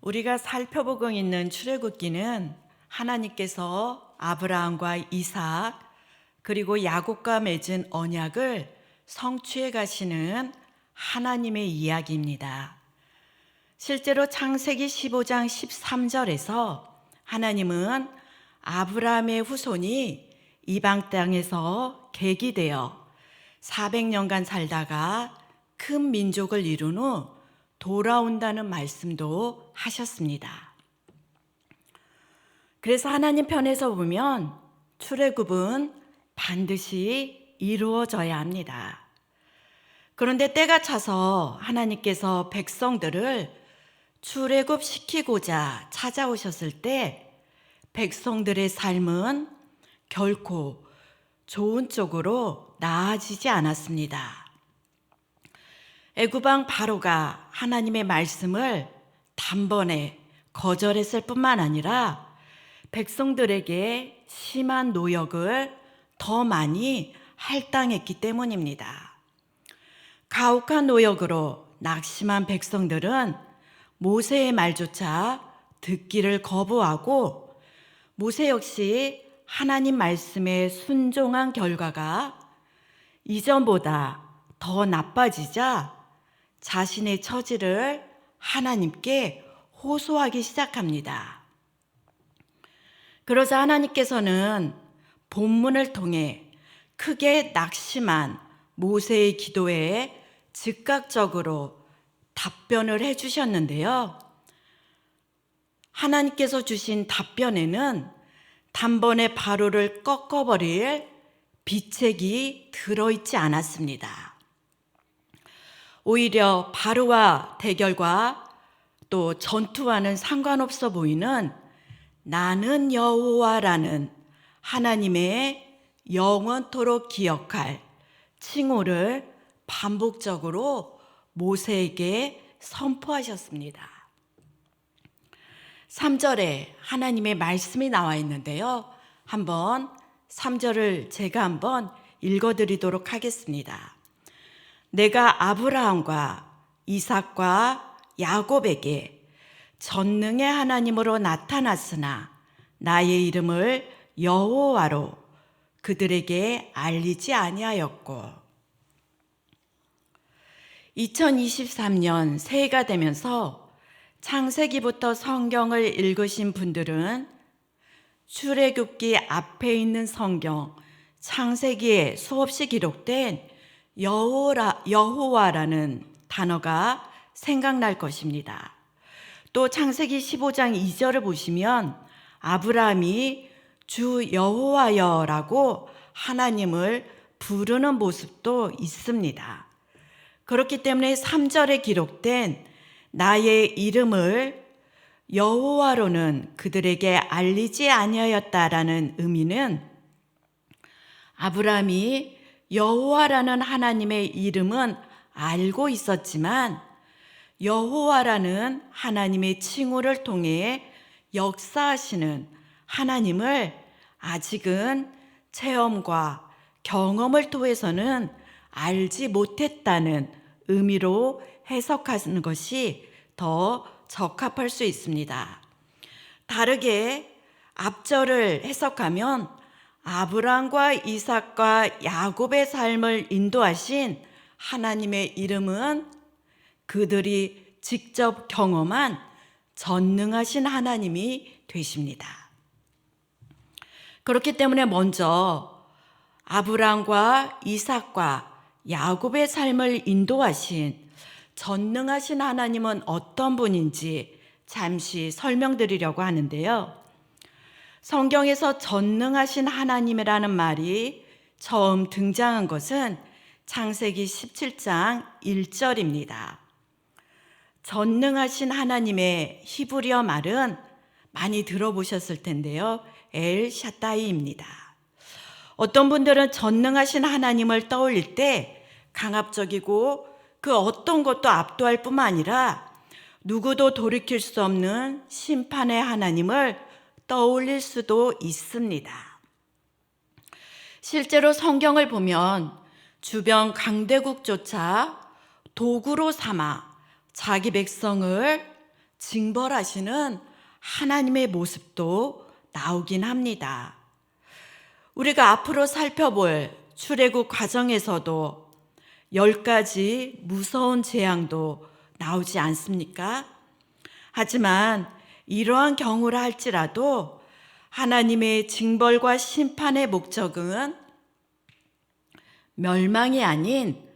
우리가 살펴보고 있는 출애굽기는 하나님께서 아브라함과 이삭 그리고 야곱과 맺은 언약을 성취해 가시는 하나님의 이야기입니다. 실제로 창세기 15장 13절에서 하나님은 아브라함의 후손이 이방 땅에서 계기되어 400년간 살다가 큰 민족을 이룬 후 돌아온다는 말씀도 하셨습니다. 그래서 하나님 편에서 보면 출애굽은 반드시 이루어져야 합니다. 그런데 때가 차서 하나님께서 백성들을 출애굽시키고자 찾아오셨을 때 백성들의 삶은 결코 좋은 쪽으로 나아지지 않았습니다. 애굽왕 바로가 하나님의 말씀을 단번에 거절했을 뿐만 아니라 백성들에게 심한 노역을 더 많이 할당했기 때문입니다. 가혹한 노역으로 낙심한 백성들은 모세의 말조차 듣기를 거부하고 모세 역시 하나님 말씀에 순종한 결과가 이전보다 더 나빠지자 자신의 처지를 하나님께 호소하기 시작합니다. 그러자 하나님께서는 본문을 통해 크게 낙심한 모세의 기도에 즉각적으로 답변을 해주셨는데요. 하나님께서 주신 답변에는 단번에 바로를 꺾어버릴 비책이 들어있지 않았습니다. 오히려 바로와 대결과 또 전투와는 상관없어 보이는 나는 여호와라는 하나님의 영원토록 기억할 칭호를 반복적으로 모세에게 선포하셨습니다. 3절에 하나님의 말씀이 나와 있는데요. 한번 3절을 제가 한번 읽어드리도록 하겠습니다. 내가 아브라함과 이삭과 야곱에게 전능의 하나님으로 나타났으나 나의 이름을 여호와로 그들에게 알리지 아니하였고 2023년 새해가 되면서 창세기부터 성경을 읽으신 분들은 출애굽기 앞에 있는 성경 창세기에 수없이 기록된 여호와라는 단어가 생각날 것입니다. 또 창세기 15장 2절을 보시면 아브라함이 주 여호와여라고 하나님을 부르는 모습도 있습니다. 그렇기 때문에 3절에 기록된 나의 이름을 여호와로는 그들에게 알리지 아니하였다라는 의미는 아브라함이 여호와라는 하나님의 이름은 알고 있었지만 여호와라는 하나님의 칭호를 통해 역사하시는 하나님을 아직은 체험과 경험을 통해서는 알지 못했다는 의미로 해석하는 것이 더 적합할 수 있습니다. 다르게 앞절을 해석하면 아브라함과 이삭과 야곱의 삶을 인도하신 하나님의 이름은 그들이 직접 경험한 전능하신 하나님이 되십니다. 그렇기 때문에 먼저 아브라함과 이삭과 야곱의 삶을 인도하신 전능하신 하나님은 어떤 분인지 잠시 설명드리려고 하는데요. 성경에서 전능하신 하나님이라는 말이 처음 등장한 것은 창세기 17장 1절입니다. 전능하신 하나님의 히브리어 말은 많이 들어보셨을 텐데요. 엘 샤다이입니다. 어떤 분들은 전능하신 하나님을 떠올릴 때 강압적이고 그 어떤 것도 압도할 뿐만 아니라 누구도 돌이킬 수 없는 심판의 하나님을 떠올릴 수도 있습니다. 실제로 성경을 보면 주변 강대국조차 도구로 삼아 자기 백성을 징벌하시는 하나님의 모습도 나오긴 합니다. 우리가 앞으로 살펴볼 출애굽 과정에서도 10가지 무서운 재앙도 나오지 않습니까? 하지만 이러한 경우라 할지라도 하나님의 징벌과 심판의 목적은 멸망이 아닌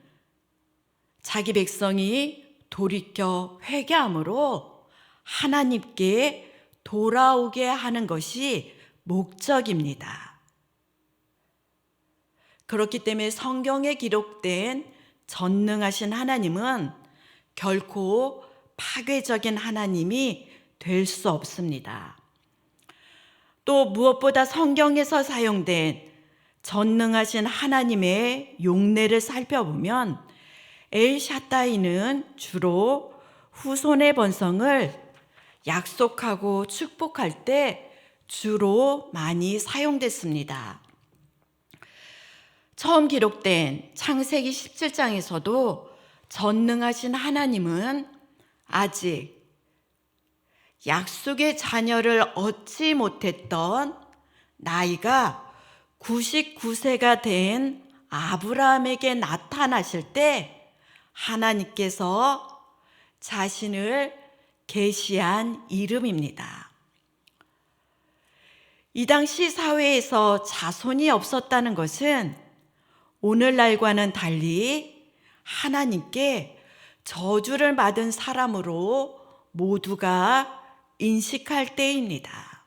자기 백성이 돌이켜 회개함으로 하나님께 돌아오게 하는 것이 목적입니다. 그렇기 때문에 성경에 기록된 전능하신 하나님은 결코 파괴적인 하나님이 될 수 없습니다. 또 무엇보다 성경에서 사용된 전능하신 하나님의 용례를 살펴보면 엘샤다이는 주로 후손의 번성을 약속하고 축복할 때 주로 많이 사용됐습니다. 처음 기록된 창세기 17장에서도 전능하신 하나님은 아직 약속의 자녀를 얻지 못했던 나이가 99세가 된 아브라함에게 나타나실 때 하나님께서 자신을 계시한 이름입니다. 이 당시 사회에서 자손이 없었다는 것은 오늘날과는 달리 하나님께 저주를 받은 사람으로 모두가 인식할 때입니다.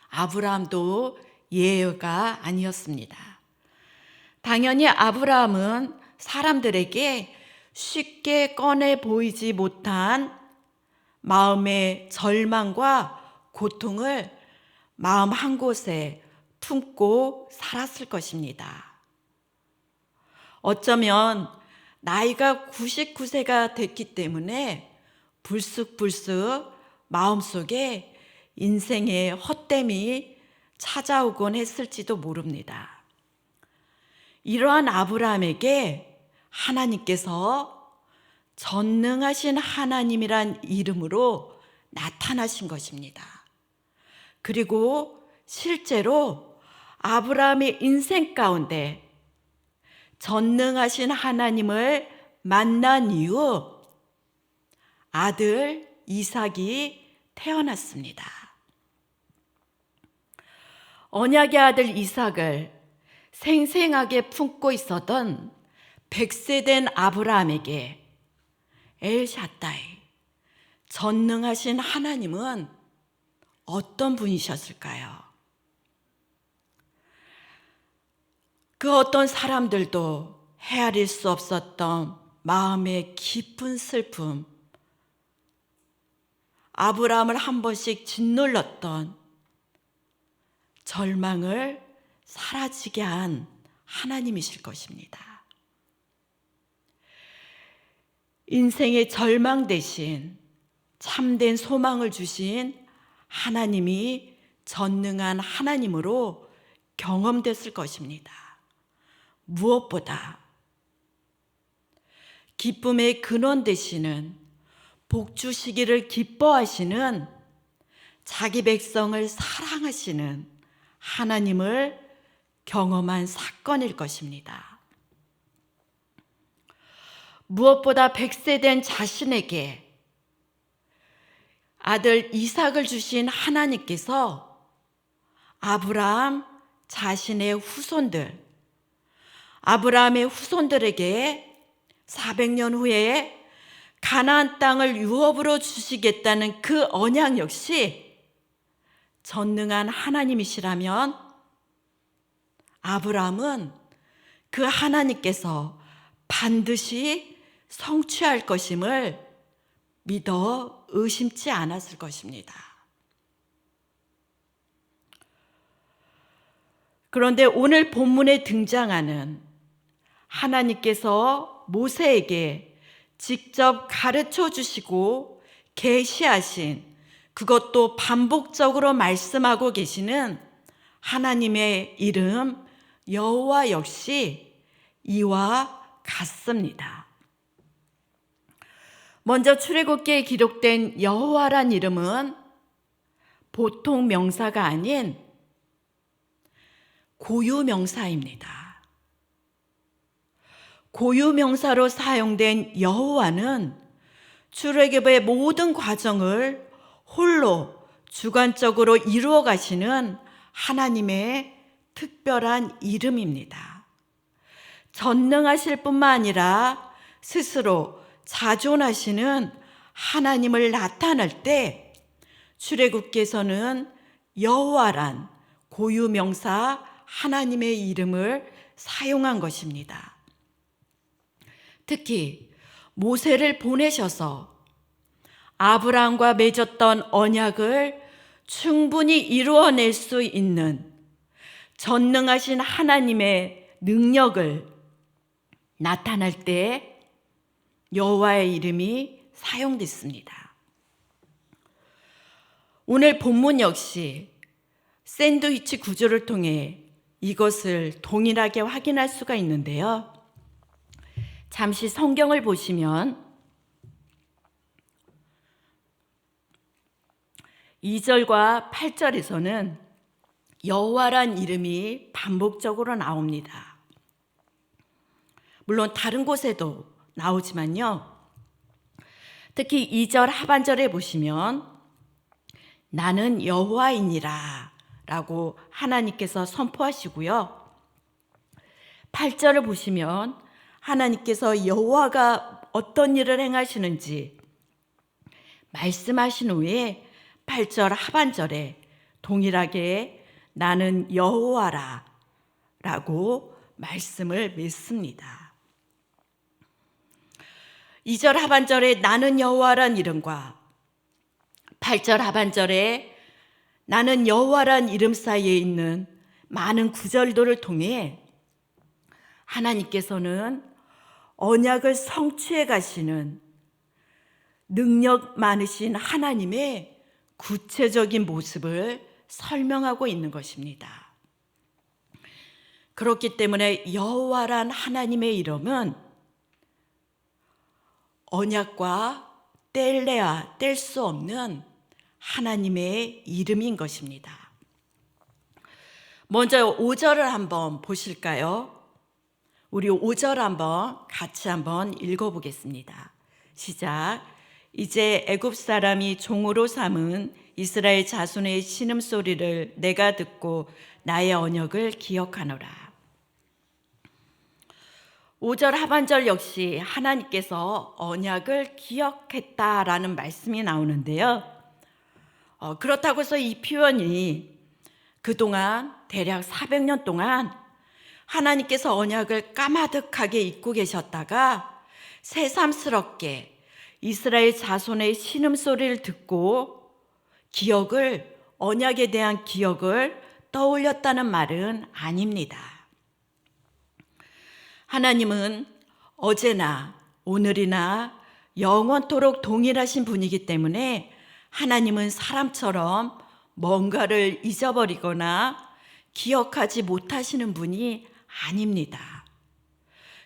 아브라함도 예외가 아니었습니다. 당연히 아브라함은 사람들에게 쉽게 꺼내 보이지 못한 마음의 절망과 고통을 마음 한 곳에 품고 살았을 것입니다. 어쩌면 나이가 99세가 됐기 때문에 불쑥불쑥 마음속에 인생의 헛됨이 찾아오곤 했을지도 모릅니다. 이러한 아브라함에게 하나님께서 전능하신 하나님이란 이름으로 나타나신 것입니다. 그리고 실제로 아브라함의 인생 가운데 전능하신 하나님을 만난 이후 아들 이삭이 태어났습니다. 언약의 아들 이삭을 생생하게 품고 있었던 100세 된 아브라함에게 엘샤다이, 전능하신 하나님은 어떤 분이셨을까요? 그 어떤 사람들도 헤아릴 수 없었던 마음의 깊은 슬픔, 아브라함을 한 번씩 짓눌렀던 절망을 사라지게 한 하나님이실 것입니다. 인생의 절망 대신 참된 소망을 주신 하나님이 전능한 하나님으로 경험됐을 것입니다. 무엇보다 기쁨의 근원 되시는 복 주시기를 기뻐하시는 자기 백성을 사랑하시는 하나님을 경험한 사건일 것입니다. 무엇보다 100세 된 자신에게 아들 이삭을 주신 하나님께서 아브라함 자신의 후손들, 아브라함의 후손들에게 400년 후에 가나안 땅을 유업으로 주시겠다는 그 언약 역시 전능한 하나님이시라면 아브라함은 그 하나님께서 반드시 성취할 것임을 믿어 의심치 않았을 것입니다. 그런데 오늘 본문에 등장하는 하나님께서 모세에게 직접 가르쳐 주시고 계시하신, 그것도 반복적으로 말씀하고 계시는 하나님의 이름 여호와 역시 이와 같습니다. 먼저 출애굽기에 기록된 여호와란 이름은 보통 명사가 아닌 고유 명사입니다. 고유 명사로 사용된 여호와는 출애굽의 모든 과정을 홀로 주관적으로 이루어 가시는 하나님의 특별한 이름입니다. 전능하실 뿐만 아니라 스스로 자존하시는 하나님을 나타낼 때 출애굽기에서는 여호와란 고유 명사 하나님의 이름을 사용한 것입니다. 특히 모세를 보내셔서 아브라함과 맺었던 언약을 충분히 이루어낼 수 있는 전능하신 하나님의 능력을 나타낼 때 여호와의 이름이 사용됐습니다. 오늘 본문 역시 샌드위치 구조를 통해 이것을 동일하게 확인할 수가 있는데요. 잠시 성경을 보시면 2절과 8절에서는 여호와란 이름이 반복적으로 나옵니다. 물론 다른 곳에도 나오지만요. 특히 2절 하반절에 보시면 나는 여호와이니라 라고 하나님께서 선포하시고요. 8절을 보시면 하나님께서 여호와가 어떤 일을 행하시는지 말씀하신 후에 8절 하반절에 동일하게 나는 여호와라 라고 말씀을 맺습니다. 2절 하반절에 나는 여호와란 이름과 8절 하반절에 나는 여호와란 이름 사이에 있는 많은 구절들을 통해 하나님께서는 언약을 성취해 가시는 능력 많으신 하나님의 구체적인 모습을 설명하고 있는 것입니다. 그렇기 때문에 여호와란 하나님의 이름은 언약과 뗄래야 뗄 수 없는 하나님의 이름인 것입니다. 먼저 5절을 한번 보실까요? 우리 5절 같이 한번 읽어보겠습니다. 시작. 이제 애굽 사람이 종으로 삼은 이스라엘 자손의 신음소리를 내가 듣고 나의 언약을 기억하노라. 5절 하반절 역시 하나님께서 언약을 기억했다라는 말씀이 나오는데요. 그렇다고 해서 이 표현이 그동안 대략 400년 동안 하나님께서 언약을 까마득하게 잊고 계셨다가 새삼스럽게 이스라엘 자손의 신음소리를 듣고 언약에 대한 기억을 떠올렸다는 말은 아닙니다. 하나님은 어제나 오늘이나 영원토록 동일하신 분이기 때문에 하나님은 사람처럼 뭔가를 잊어버리거나 기억하지 못하시는 분이 아닙니다.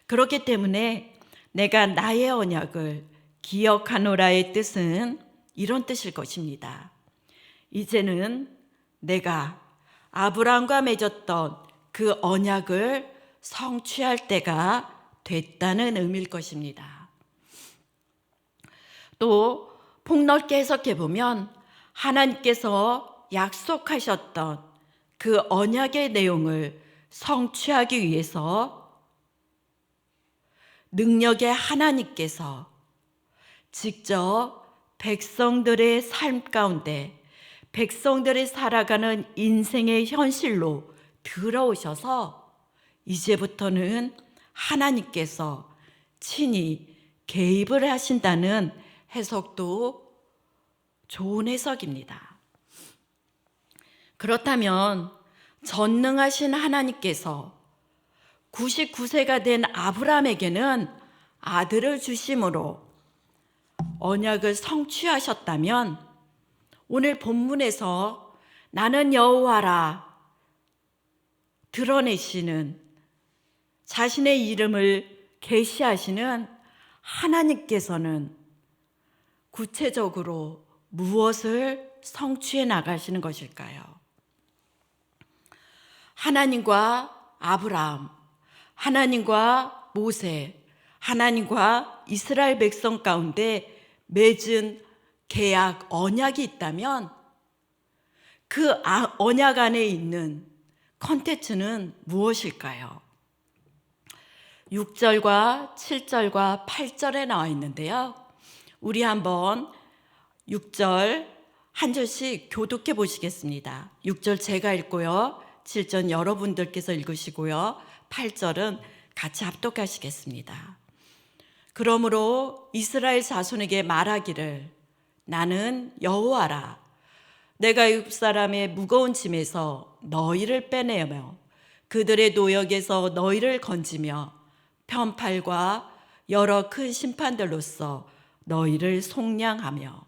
그렇기 때문에 내가 나의 언약을 기억하노라의 뜻은 이런 뜻일 것입니다. 이제는 내가 아브라함과 맺었던 그 언약을 성취할 때가 됐다는 의미일 것입니다. 또 폭넓게 해석해 보면 하나님께서 약속하셨던 그 언약의 내용을 성취하기 위해서 능력의 하나님께서 직접 백성들의 삶 가운데 백성들이 살아가는 인생의 현실로 들어오셔서 이제부터는 하나님께서 친히 개입을 하신다는 해석도 좋은 해석입니다. 그렇다면 전능하신 하나님께서 99세가 된 아브라함에게는 아들을 주심으로 언약을 성취하셨다면 오늘 본문에서 나는 여호와라 드러내시는 자신의 이름을 계시하시는 하나님께서는 구체적으로 무엇을 성취해 나가시는 것일까요? 하나님과 아브라함, 하나님과 모세, 하나님과 이스라엘 백성 가운데 맺은 계약, 언약이 있다면 그 언약 안에 있는 컨텐츠는 무엇일까요? 6절과 7절과 8절에 나와 있는데요. 우리 한번 6절 한 절씩 교독해 보시겠습니다. 6절 제가 읽고요. 7절 여러분들께서 읽으시고요. 8절은 같이 합독하시겠습니다. 그러므로 이스라엘 자손에게 말하기를 나는 여호와라. 내가 애굽 사람의 무거운 짐에서 너희를 빼내며 그들의 노역에서 너희를 건지며 편팔과 여러 큰 심판들로서 너희를 속량하며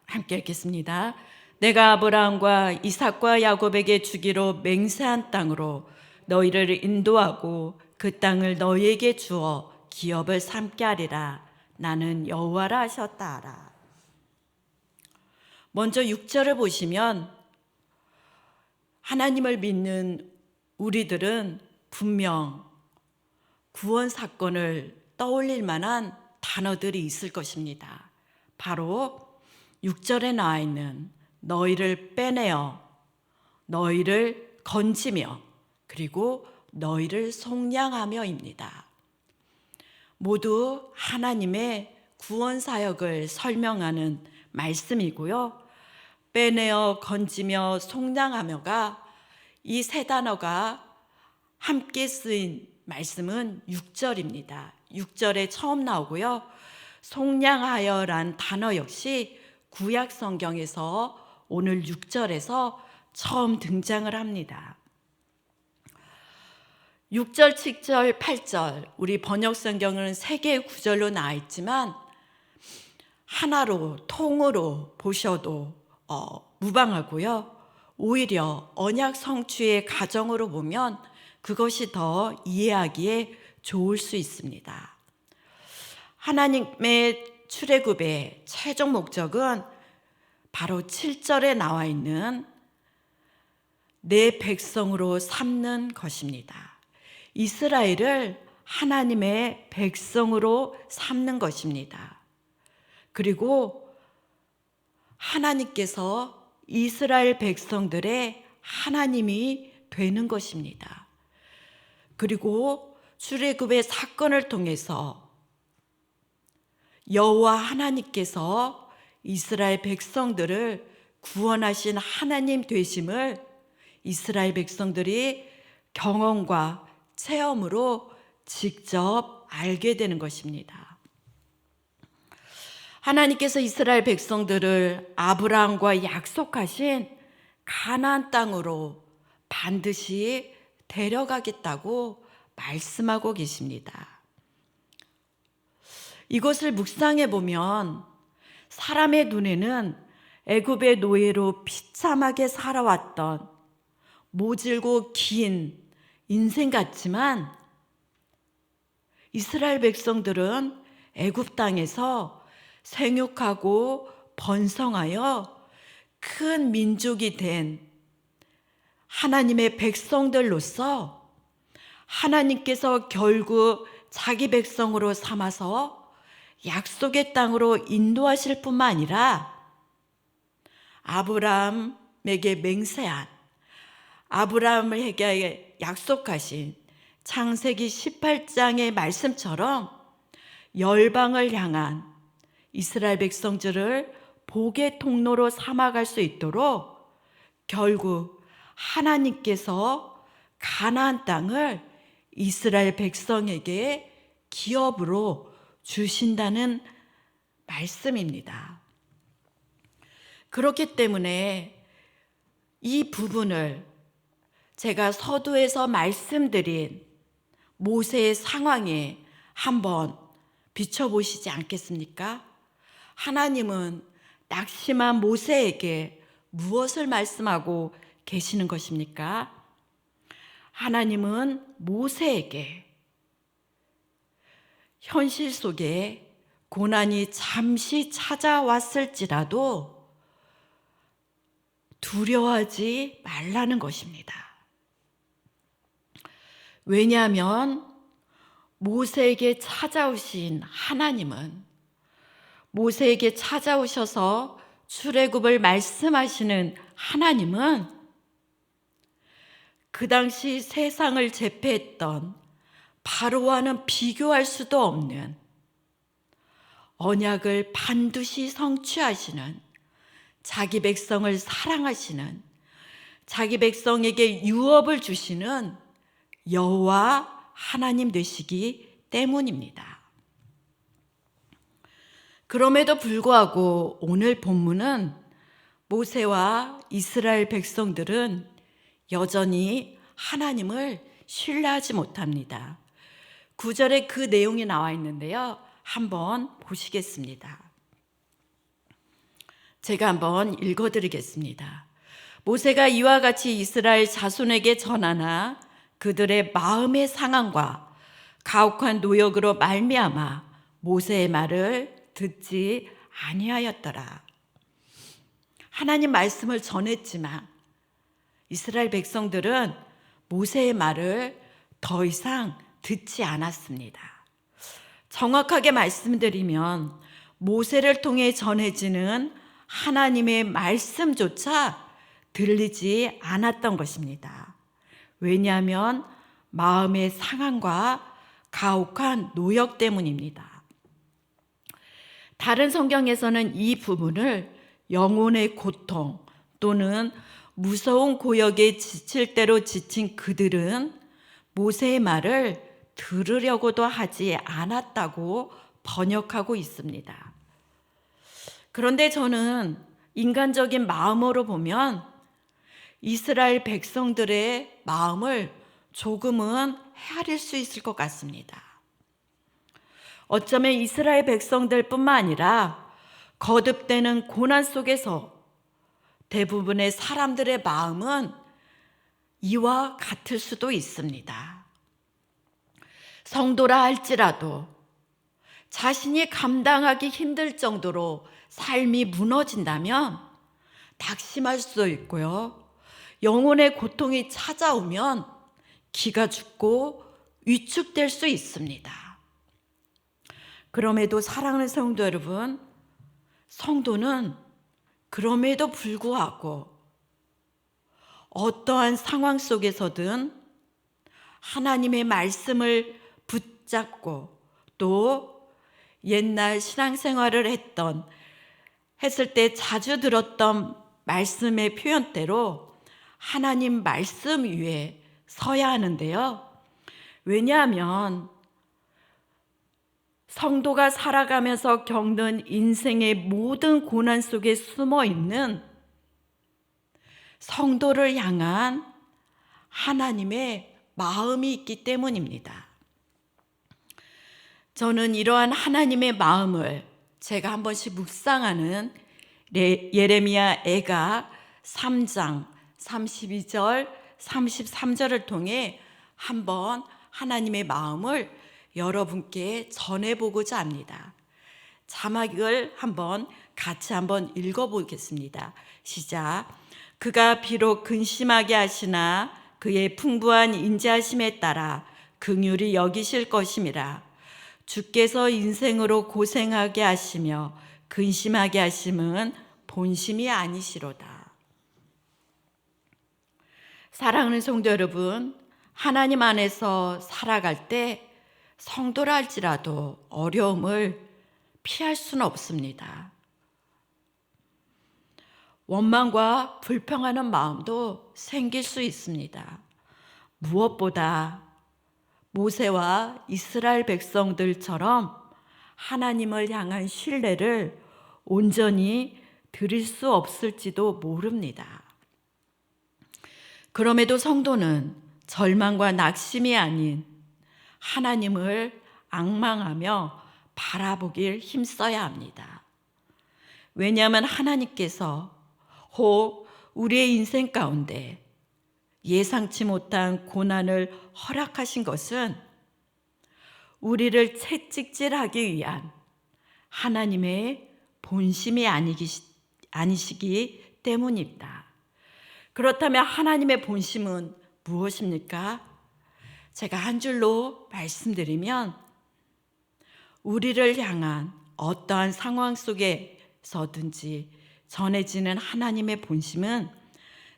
함께 읽겠습니다. 내가 아브라함과 이삭과 야곱에게 주기로 맹세한 땅으로 너희를 인도하고 그 땅을 너희에게 주어 기업을 삼게 하리라. 나는 여호와라 하셨다 하라. 먼저 6절을 보시면 하나님을 믿는 우리들은 분명 구원 사건을 떠올릴 만한 단어들이 있을 것입니다. 바로 6절에 나와 있는 너희를 빼내어 너희를 건지며 그리고 너희를 속량하며입니다. 모두 하나님의 구원 사역을 설명하는 말씀이고요. 빼내어 건지며 속량하며가 이 세 단어가 함께 쓰인 말씀은 6절입니다. 6절에 처음 나오고요. 속량하여란 단어 역시 구약 성경에서 오늘 6절에서 처음 등장을 합니다. 6절, 7절, 8절 우리 번역 성경은 3개의 구절로 나와 있지만 하나로 통으로 보셔도 무방하고요. 오히려 언약 성취의 과정으로 보면 그것이 더 이해하기에 좋을 수 있습니다. 하나님의 출애굽의 최종 목적은 바로 7절에 나와 있는 내 백성으로 삼는 것입니다. 이스라엘을 하나님의 백성으로 삼는 것입니다. 그리고 하나님께서 이스라엘 백성들의 하나님이 되는 것입니다. 그리고 출애굽의 사건을 통해서 여호와 하나님께서 이스라엘 백성들을 구원하신 하나님 되심을 이스라엘 백성들이 경험과 체험으로 직접 알게 되는 것입니다. 하나님께서 이스라엘 백성들을 아브라함과 약속하신 가나안 땅으로 반드시 데려가겠다고 말씀하고 계십니다. 이것을 묵상해 보면 사람의 눈에는 애굽의 노예로 비참하게 살아왔던 모질고 긴 인생 같지만 이스라엘 백성들은 애굽 땅에서 생육하고 번성하여 큰 민족이 된 하나님의 백성들로서 하나님께서 결국 자기 백성으로 삼아서 약속의 땅으로 인도하실 뿐만 아니라 아브라함에게 맹세한 아브라함에게 약속하신 창세기 18장의 말씀처럼 열방을 향한 이스라엘 백성들을 복의 통로로 삼아갈 수 있도록 결국 하나님께서 가나안 땅을 이스라엘 백성에게 기업으로 주신다는 말씀입니다. 그렇기 때문에 이 부분을 제가 서두에서 말씀드린 모세의 상황에 한번 비춰보시지 않겠습니까? 하나님은 낙심한 모세에게 무엇을 말씀하고 계시는 것입니까? 하나님은 모세에게 현실 속에 고난이 잠시 찾아왔을지라도 두려워하지 말라는 것입니다. 왜냐하면 모세에게 찾아오신 하나님은, 모세에게 찾아오셔서 출애굽을 말씀하시는 하나님은 그 당시 세상을 제패했던 바로와는 비교할 수도 없는 언약을 반드시 성취하시는, 자기 백성을 사랑하시는, 자기 백성에게 유업을 주시는 여호와 하나님 되시기 때문입니다. 그럼에도 불구하고 오늘 본문은 모세와 이스라엘 백성들은 여전히 하나님을 신뢰하지 못합니다. 9절에 그 내용이 나와 있는데요. 한번 보시겠습니다. 제가 한번 읽어드리겠습니다. 모세가 이와 같이 이스라엘 자손에게 전하나 그들의 마음의 상함과 가혹한 노역으로 말미암아 모세의 말을 듣지 아니하였더라. 하나님 말씀을 전했지만 이스라엘 백성들은 모세의 말을 더 이상 듣지 않았습니다. 정확하게 말씀드리면 모세를 통해 전해지는 하나님의 말씀조차 들리지 않았던 것입니다. 왜냐하면 마음의 상함과 가혹한 노역 때문입니다. 다른 성경에서는 이 부분을 영혼의 고통 또는 무서운 고역에 지칠 대로 지친 그들은 모세의 말을 들으려고도 하지 않았다고 번역하고 있습니다. 그런데 저는 인간적인 마음으로 보면 이스라엘 백성들의 마음을 조금은 헤아릴 수 있을 것 같습니다. 어쩌면 이스라엘 백성들뿐만 아니라 거듭되는 고난 속에서 대부분의 사람들의 마음은 이와 같을 수도 있습니다. 성도라 할지라도 자신이 감당하기 힘들 정도로 삶이 무너진다면 낙심할 수도 있고요. 영혼의 고통이 찾아오면 기가 죽고 위축될 수 있습니다. 그럼에도 사랑하는 성도 여러분, 성도는 그럼에도 불구하고 어떠한 상황 속에서든 하나님의 말씀을 붙잡고 또 옛날 신앙생활을 했을 때 자주 들었던 말씀의 표현대로 하나님 말씀 위에 서야 하는데요. 왜냐하면 성도가 살아가면서 겪는 인생의 모든 고난 속에 숨어 있는 성도를 향한 하나님의 마음이 있기 때문입니다. 저는 이러한 하나님의 마음을 제가 한 번씩 묵상하는 예레미야 애가 3장 32절 33절을 통해 한번 하나님의 마음을 여러분께 전해보고자 합니다. 자막을 같이 한번 읽어보겠습니다. 시작. 그가 비록 근심하게 하시나 그의 풍부한 인자하심에 따라 긍휼히 여기실 것임이라. 주께서 인생으로 고생하게 하시며 근심하게 하심은 본심이 아니시로다. 사랑하는 성도 여러분, 하나님 안에서 살아갈 때 성도라 할지라도 어려움을 피할 수는 없습니다. 원망과 불평하는 마음도 생길 수 있습니다. 무엇보다 모세와 이스라엘 백성들처럼 하나님을 향한 신뢰를 온전히 드릴 수 없을지도 모릅니다. 그럼에도 성도는 절망과 낙심이 아닌 하나님을 앙망하며 바라보길 힘써야 합니다. 왜냐하면 하나님께서 혹 우리의 인생 가운데 예상치 못한 고난을 허락하신 것은 우리를 채찍질하기 위한 하나님의 본심이 아니시기 때문입니다. 그렇다면 하나님의 본심은 무엇입니까? 제가 한 줄로 말씀드리면 우리를 향한 어떠한 상황 속에서든지 전해지는 하나님의 본심은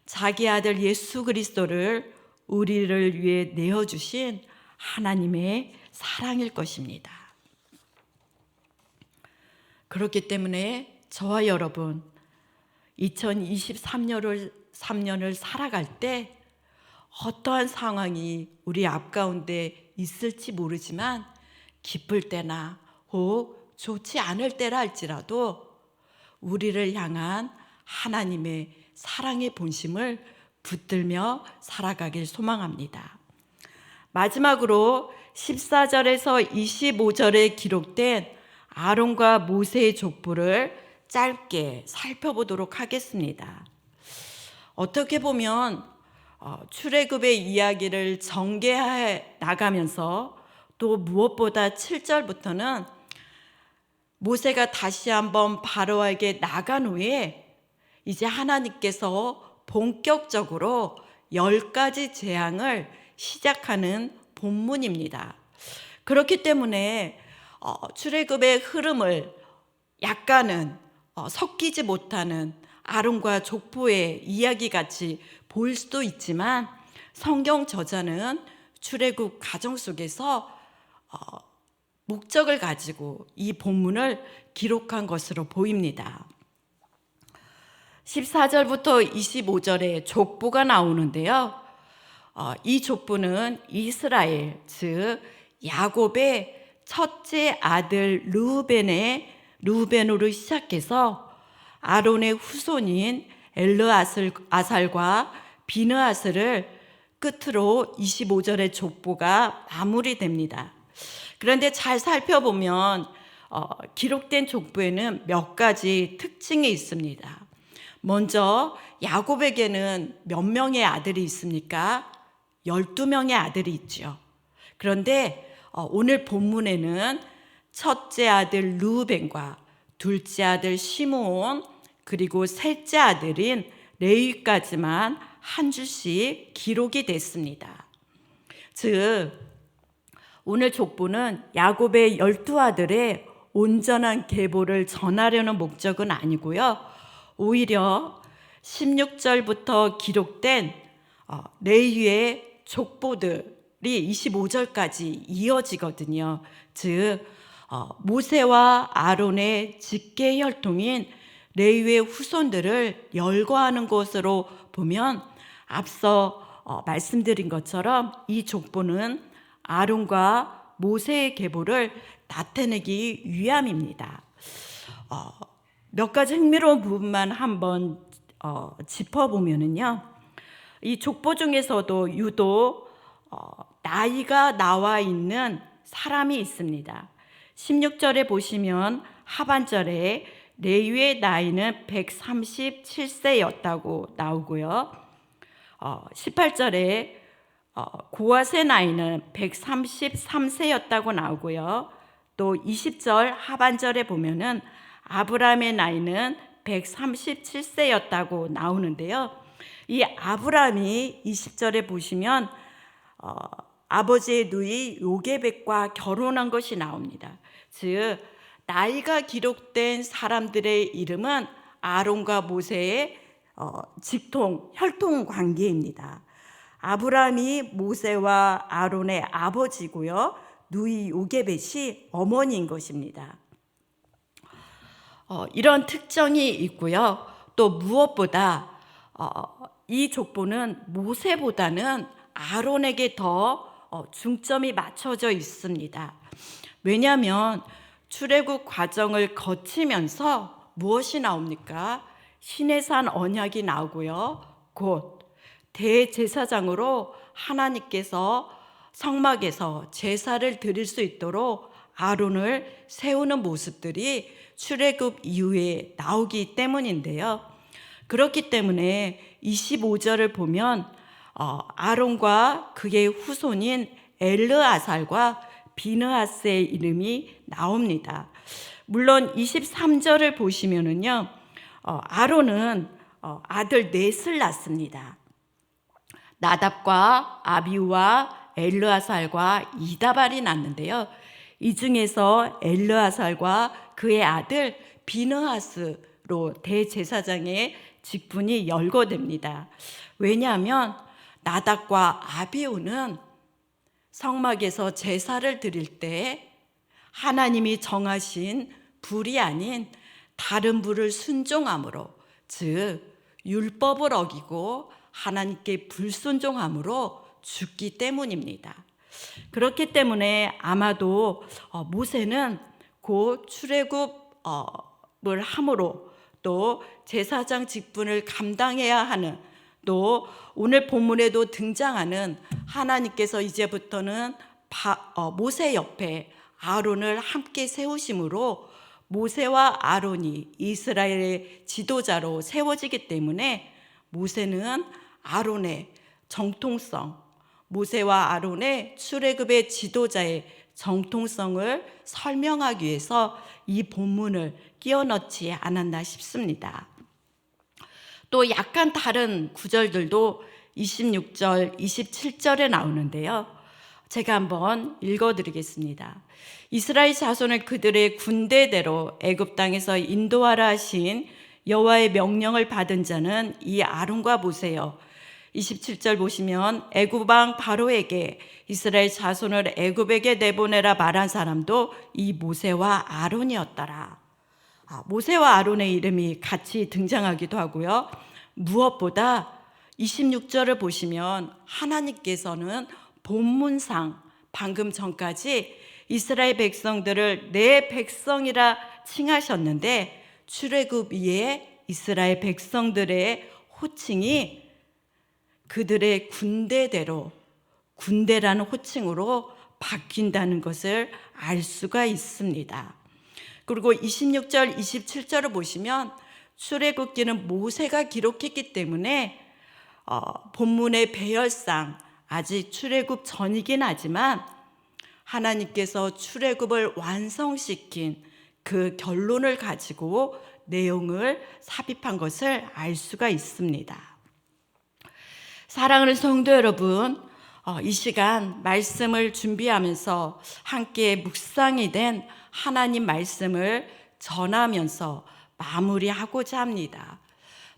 자기 아들 예수 그리스도를 우리를 위해 내어주신 하나님의 사랑일 것입니다. 그렇기 때문에 저와 여러분 2023년을 살아갈 때 어떠한 상황이 우리 앞 가운데 있을지 모르지만 기쁠 때나 혹 좋지 않을 때라 할지라도 우리를 향한 하나님의 사랑의 본심을 붙들며 살아가길 소망합니다. 마지막으로 14절에서 25절에 기록된 아론과 모세의 족보를 짧게 살펴보도록 하겠습니다. 어떻게 보면 출애굽의 이야기를 전개해 나가면서 또 무엇보다 7절부터는 모세가 다시 한번 바로에게 나간 후에 이제 하나님께서 본격적으로 10가지 재앙을 시작하는 본문입니다. 그렇기 때문에 출애굽의 흐름을 약간은 섞이지 못하는 아론과 족보의 이야기같이 보일 수도 있지만 성경 저자는 출애굽 과정 속에서 목적을 가지고 이 본문을 기록한 것으로 보입니다. 14절부터 25절에 족보가 나오는데요. 이 족보는 이스라엘, 즉 야곱의 첫째 아들 르우벤으로 시작해서 아론의 후손인 엘르아살과 비느하스를 끝으로 25절의 족보가 마무리됩니다. 그런데 잘 살펴보면 기록된 족보에는 몇 가지 특징이 있습니다. 먼저 야곱에게는 몇 명의 아들이 있습니까? 12명의 아들이 있죠. 그런데 오늘 본문에는 첫째 아들 르우벤과 둘째 아들 시므온 그리고 셋째 아들인 레위까지만 한 줄씩 기록이 됐습니다. 즉 오늘 족보는 야곱의 12아들의 온전한 계보를 전하려는 목적은 아니고요. 오히려 16절부터 기록된 레위의 족보들이 25절까지 이어지거든요. 즉 모세와 아론의 직계 혈통인 레위의 후손들을 열거하는 것으로 보면 앞서 말씀드린 것처럼 이 족보는 아론과 모세의 계보를 나타내기 위함입니다. 몇 가지 흥미로운 부분만 한번 짚어보면은요, 이 족보 중에서도 유독 나이가 나와 있는 사람이 있습니다. 16절에 보시면 하반절에 레위의 나이는 137세였다고 나오고요. 18절에 고앗의 나이는 133세였다고 나오고요. 또 20절 하반절에 보면은 아브라함의 나이는 137세였다고 나오는데요. 이 아브라함이 20절에 보시면 아버지의 누이 요게벳과 결혼한 것이 나옵니다. 즉 나이가 기록된 사람들의 이름은 아론과 모세의 직통, 혈통 관계입니다. 아브라함이 모세와 아론의 아버지고요. 누이 요게벳이 어머니인 것입니다. 이런 특징이 있고요. 또 무엇보다 이 족보는 모세보다는 아론에게 더 중점이 맞춰져 있습니다. 왜냐하면 출애굽 과정을 거치면서 무엇이 나옵니까? 시내산 언약이 나오고요. 곧 대제사장으로 하나님께서 성막에서 제사를 드릴 수 있도록 아론을 세우는 모습들이 출애굽 이후에 나오기 때문인데요. 그렇기 때문에 25절을 보면 아론과 그의 후손인 엘르아살과 비느하스의 이름이 나옵니다. 물론 23절을 보시면은요, 아론은 아들 넷을 낳습니다. 나답과 아비우와 엘르아살과 이다발이 낳는데요. 이 중에서 엘르아살과 그의 아들 비느하스로 대제사장의 직분이 열거됩니다. 왜냐하면 나답과 아비우는 성막에서 제사를 드릴 때 하나님이 정하신 불이 아닌 다른 불을 순종함으로, 즉 율법을 어기고 하나님께 불순종함으로 죽기 때문입니다. 그렇기 때문에 아마도 모세는 곧 출애굽을 함으로 또 제사장 직분을 감당해야 하는, 또 오늘 본문에도 등장하는 하나님께서 이제부터는 모세 옆에 아론을 함께 세우심으로 모세와 아론이 이스라엘의 지도자로 세워지기 때문에 모세는 아론의 정통성, 모세와 아론의 출애굽의 지도자의 정통성을 설명하기 위해서 이 본문을 끼워 넣지 않았나 싶습니다. 또 약간 다른 구절들도 26절, 27절에 나오는데요. 제가 한번 읽어드리겠습니다. 이스라엘 자손을 그들의 군대대로 애굽 땅에서 인도하라 하신 여호와의 명령을 받은 자는 이 아론과 모세여. 27절 보시면 애굽 왕 바로에게 이스라엘 자손을 애굽에게 내보내라 말한 사람도 이 모세와 아론이었더라. 모세와 아론의 이름이 같이 등장하기도 하고요. 무엇보다 26절을 보시면 하나님께서는 본문상 방금 전까지 이스라엘 백성들을 내 백성이라 칭하셨는데 출애굽 이후에 이스라엘 백성들의 호칭이 그들의 군대대로, 군대라는 호칭으로 바뀐다는 것을 알 수가 있습니다. 그리고 26절, 27절을 보시면 출애굽기는 모세가 기록했기 때문에 본문의 배열상 아직 출애굽 전이긴 하지만 하나님께서 출애굽을 완성시킨 그 결론을 가지고 내용을 삽입한 것을 알 수가 있습니다. 사랑하는 성도 여러분, 이 시간 말씀을 준비하면서 함께 묵상이 된 하나님 말씀을 전하면서 마무리하고자 합니다.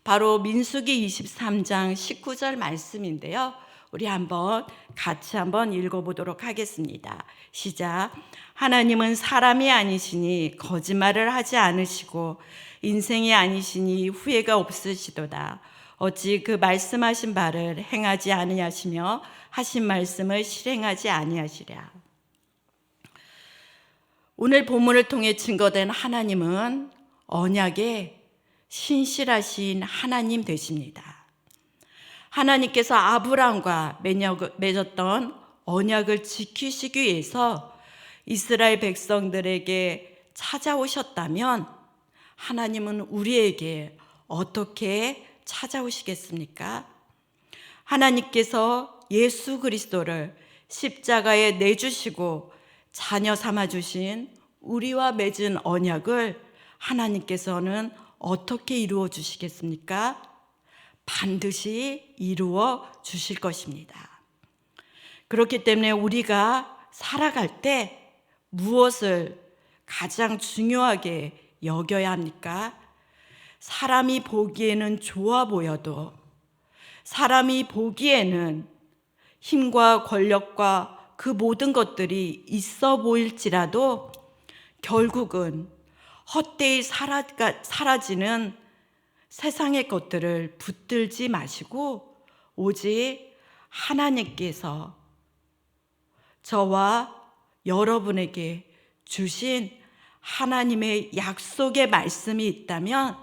바로 민수기 23장 19절 말씀인데요. 우리 같이 한번 읽어보도록 하겠습니다. 시작. 하나님은 사람이 아니시니 거짓말을 하지 않으시고 인생이 아니시니 후회가 없으시도다. 어찌 그 말씀하신 바를 행하지 아니하시며 하신 말씀을 실행하지 아니하시랴. 오늘 본문을 통해 증거된 하나님은 언약의 신실하신 하나님 되십니다. 하나님께서 아브라함과 맺었던 언약을 지키시기 위해서 이스라엘 백성들에게 찾아오셨다면 하나님은 우리에게 어떻게 찾아오시겠습니까? 하나님께서 예수 그리스도를 십자가에 내주시고 자녀 삼아주신 우리와 맺은 언약을 하나님께서는 어떻게 이루어 주시겠습니까? 반드시 이루어 주실 것입니다. 그렇기 때문에 우리가 살아갈 때 무엇을 가장 중요하게 여겨야 합니까? 사람이 보기에는 좋아 보여도, 사람이 보기에는 힘과 권력과 그 모든 것들이 있어 보일지라도 결국은 헛되이 사라지는 세상의 것들을 붙들지 마시고 오직 하나님께서 저와 여러분에게 주신 하나님의 약속의 말씀이 있다면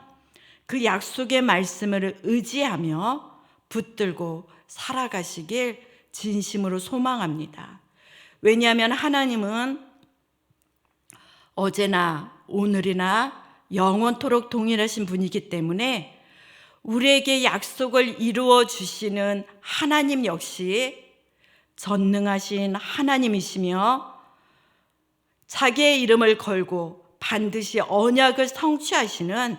그 약속의 말씀을 의지하며 붙들고 살아가시길 진심으로 소망합니다. 왜냐하면 하나님은 어제나 오늘이나 영원토록 동일하신 분이기 때문에 우리에게 약속을 이루어 주시는 하나님 역시 전능하신 하나님이시며 자기의 이름을 걸고 반드시 언약을 성취하시는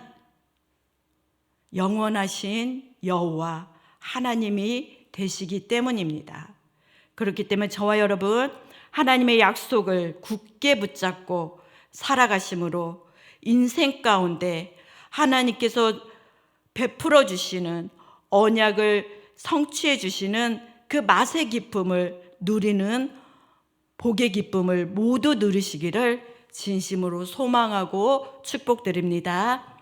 영원하신 여호와 하나님이 되시기 때문입니다. 그렇기 때문에 저와 여러분 하나님의 약속을 굳게 붙잡고 살아가심으로 인생 가운데 하나님께서 베풀어 주시는 언약을 성취해 주시는 그 맛의 기쁨을 누리는 복의 기쁨을 모두 누리시기를 진심으로 소망하고 축복드립니다.